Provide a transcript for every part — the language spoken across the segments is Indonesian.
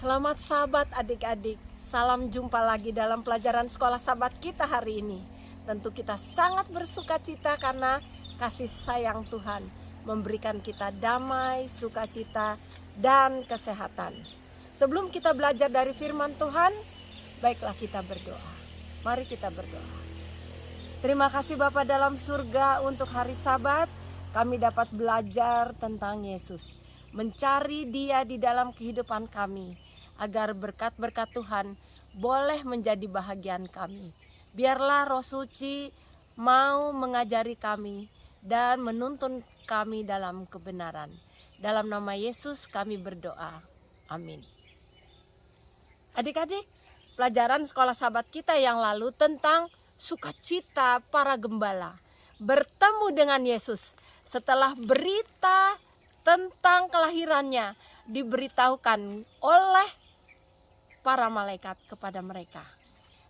Selamat Sabat adik-adik, salam jumpa lagi dalam pelajaran sekolah Sabat kita hari ini. Tentu kita sangat bersuka cita karena kasih sayang Tuhan memberikan kita damai, sukacita, dan kesehatan. Sebelum kita belajar dari firman Tuhan, baiklah kita berdoa. Mari kita berdoa. Terima kasih Bapa dalam surga untuk hari Sabat, kami dapat belajar tentang Yesus. Mencari Dia di dalam kehidupan kami, agar berkat-berkat Tuhan boleh menjadi bahagian kami. Biarlah Roh Suci mau mengajari kami dan menuntun kami dalam kebenaran. Dalam nama Yesus kami berdoa. Amin. Adik-adik, pelajaran sekolah Sabat kita yang lalu tentang sukacita para gembala bertemu dengan Yesus setelah berita tentang kelahirannya diberitahukan oleh para malaikat kepada mereka.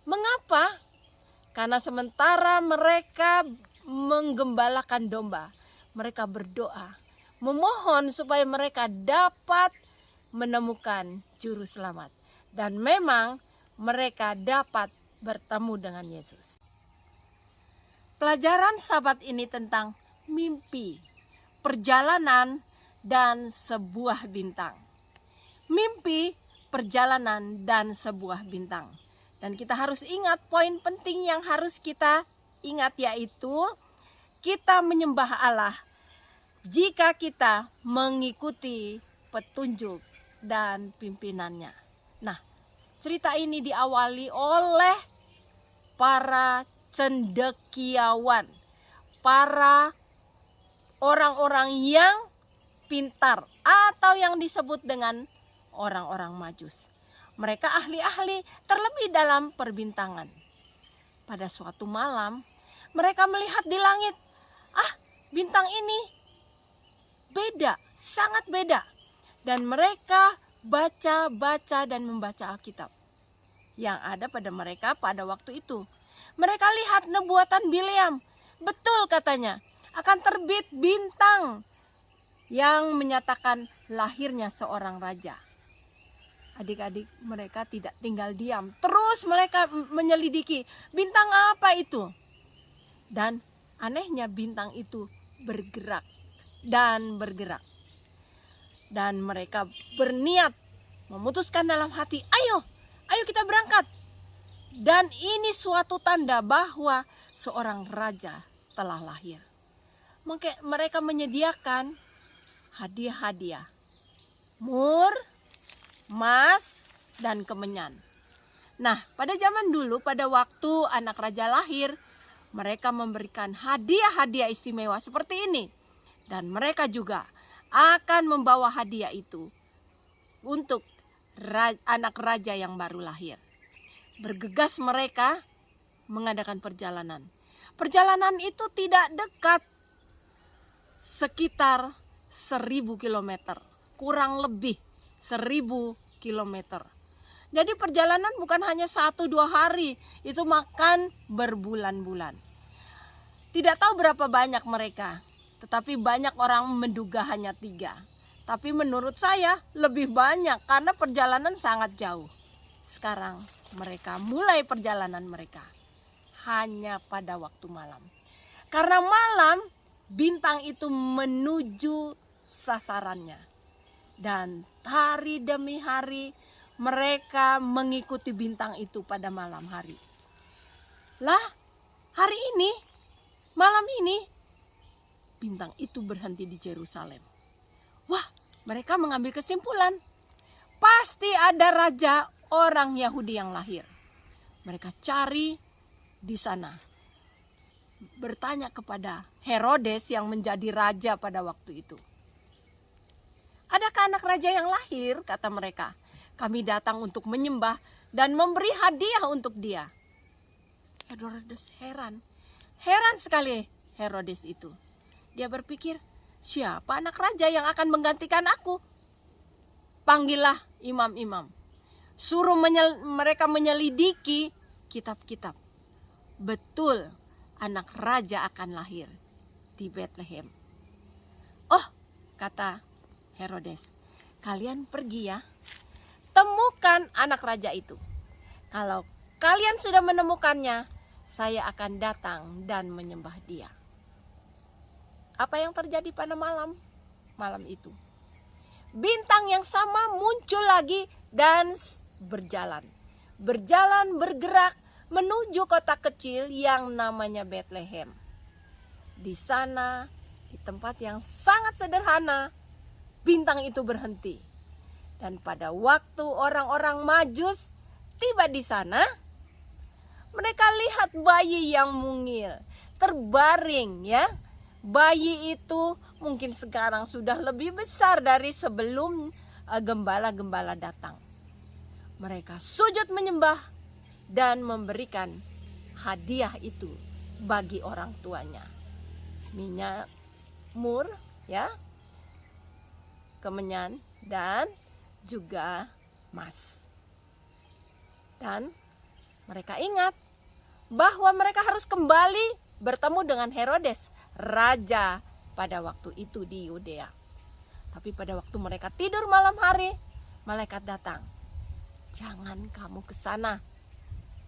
Mengapa? Karena sementara mereka menggembalakan domba, mereka berdoa, memohon supaya mereka dapat menemukan juru selamat. Dan memang mereka dapat bertemu dengan Yesus. Pelajaran Sabat ini tentang mimpi, perjalanan, dan sebuah bintang. Mimpi, perjalanan, dan sebuah bintang. Dan kita harus ingat poin penting yang harus kita ingat, yaitu kita menyembah Allah jika kita mengikuti petunjuk dan pimpinannya. Nah, cerita ini diawali oleh para cendekiawan, para orang-orang yang pintar atau yang disebut dengan orang-orang Majus. Mereka ahli-ahli terlebih dalam perbintangan. Pada suatu malam mereka melihat di langit, bintang ini beda, sangat beda. Dan mereka baca dan membaca Alkitab yang ada pada mereka pada waktu itu. Mereka lihat nubuatan Bileam. Betul katanya, akan terbit bintang yang menyatakan lahirnya seorang raja. Adik-adik, mereka tidak tinggal diam. Terus mereka menyelidiki bintang apa itu. Dan anehnya bintang itu bergerak dan bergerak. Dan mereka berniat memutuskan dalam hati, ayo kita berangkat. Dan ini suatu tanda bahwa seorang raja telah lahir. Mereka menyediakan hadiah-hadiah, mur, emas, dan kemenyan. Nah, pada zaman dulu, pada waktu anak raja lahir, mereka memberikan hadiah-hadiah istimewa seperti ini. Dan mereka juga akan membawa hadiah itu untuk anak raja yang baru lahir. Bergegas mereka mengadakan perjalanan. Perjalanan itu tidak dekat, sekitar 1000 km, kurang lebih 1000 km. Jadi perjalanan bukan hanya 1-2 hari, itu makan berbulan-bulan. Tidak tahu berapa banyak mereka, tetapi banyak orang menduga hanya 3. Tapi menurut saya lebih banyak karena perjalanan sangat jauh. Sekarang mereka mulai perjalanan mereka hanya pada waktu malam. Karena malam bintang itu menuju sasarannya. Dan hari demi hari mereka mengikuti bintang itu pada malam hari. Lah, hari ini, malam ini, bintang itu berhenti di Yerusalem. Wah, mereka mengambil kesimpulan. Pasti ada raja orang Yahudi yang lahir. Mereka cari di sana. Bertanya kepada Herodes yang menjadi raja pada waktu itu. Adakah anak raja yang lahir? Kata mereka. Kami datang untuk menyembah dan memberi hadiah untuk dia. Herodes heran. Heran sekali Herodes itu. Dia berpikir, siapa anak raja yang akan menggantikan aku? Panggillah imam-imam. Suruh mereka menyelidiki kitab-kitab. Betul, anak raja akan lahir di Bethlehem. Oh, kata Herodes, kalian pergi ya. temukan anak raja itu. Kalau kalian sudah menemukannya, saya akan datang dan menyembah dia." Apa yang terjadi pada malam itu? Bintang yang sama muncul lagi dan berjalan, bergerak menuju kota kecil yang namanya Bethlehem. Di sana, di tempat yang sangat sederhana, bintang itu berhenti. Dan pada waktu orang-orang Majus tiba di sana, mereka lihat bayi yang mungil, terbaring ya. Bayi itu mungkin sekarang sudah lebih besar dari sebelum gembala-gembala datang. Mereka sujud menyembah dan memberikan hadiah itu bagi orang tuanya. Minyak mur ya, kemenyan dan juga emas. Dan mereka ingat bahwa mereka harus kembali bertemu dengan Herodes, raja pada waktu itu di Yudea. Tapi pada waktu mereka tidur malam hari, malaikat datang. "Jangan kamu ke sana.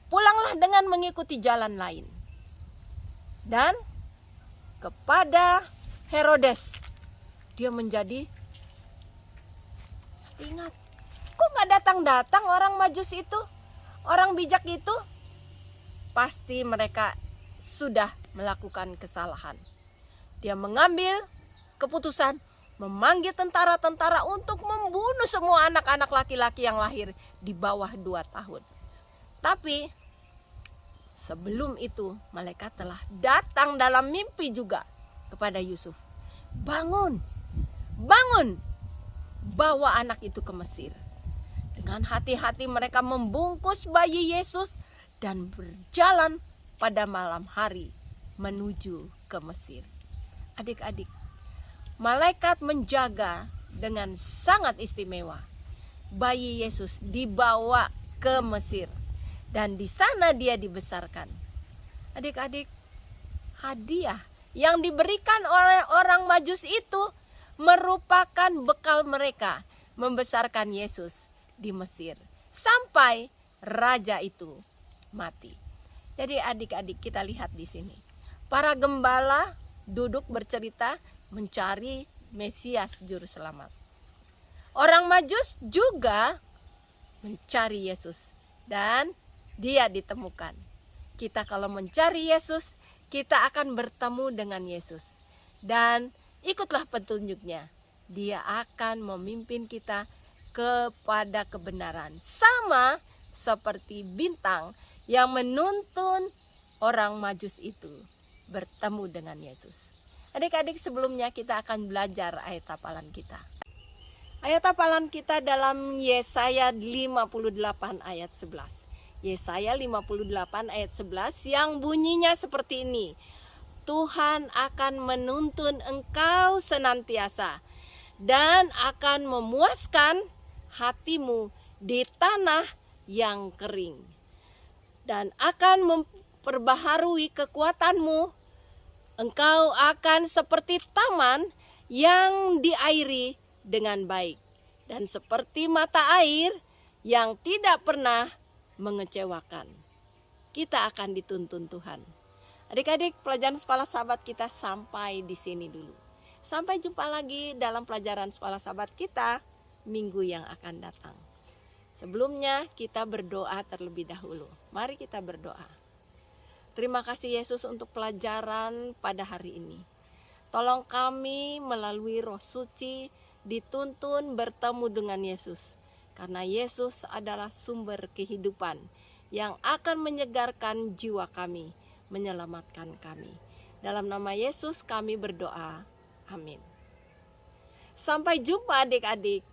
Pulanglah dengan mengikuti jalan lain." Dan kepada Herodes, dia menjadi ingat, kok gak datang-datang orang Majus itu, orang bijak itu? Pasti mereka sudah melakukan kesalahan. Dia mengambil keputusan memanggil tentara-tentara untuk membunuh semua anak-anak laki-laki yang lahir di bawah 2 tahun. Tapi sebelum itu malaikat telah datang dalam mimpi juga kepada Yusuf. Bangun, bawa anak itu ke Mesir." Dengan hati-hati mereka membungkus bayi Yesus dan berjalan pada malam hari menuju ke Mesir. Adik-adik, malaikat menjaga dengan sangat istimewa. Bayi Yesus dibawa ke Mesir dan di sana dia dibesarkan. Adik-adik, hadiah yang diberikan oleh orang Majus itu merupakan bekal mereka membesarkan Yesus di Mesir sampai raja itu mati. Jadi adik-adik, kita lihat di sini. Para gembala duduk bercerita mencari Mesias juru selamat. Orang Majus juga mencari Yesus dan dia ditemukan. Kita kalau mencari Yesus, kita akan bertemu dengan Yesus. Dan ikutlah petunjuknya. Dia akan memimpin kita kepada kebenaran. Sama seperti bintang yang menuntun orang Majus itu bertemu dengan Yesus. Adik-adik, sebelumnya kita akan belajar ayat hafalan kita. Ayat hafalan kita dalam Yesaya 58 ayat 11. Yesaya 58 ayat 11 yang bunyinya seperti ini. "Tuhan akan menuntun engkau senantiasa dan akan memuaskan hatimu di tanah yang kering, dan akan memperbaharui kekuatanmu. Engkau akan seperti taman yang diairi dengan baik, dan seperti mata air yang tidak pernah mengecewakan." Kita akan dituntun Tuhan. Adik-adik, pelajaran Sekolah Sahabat kita sampai di sini dulu. Sampai jumpa lagi dalam pelajaran Sekolah Sahabat kita minggu yang akan datang. Sebelumnya kita berdoa terlebih dahulu. Mari kita berdoa. Terima kasih Yesus untuk pelajaran pada hari ini. Tolong kami melalui Roh Suci dituntun bertemu dengan Yesus. Karena Yesus adalah sumber kehidupan yang akan menyegarkan jiwa kami, menyelamatkan kami. Dalam nama Yesus kami berdoa. Amin. Sampai jumpa adik-adik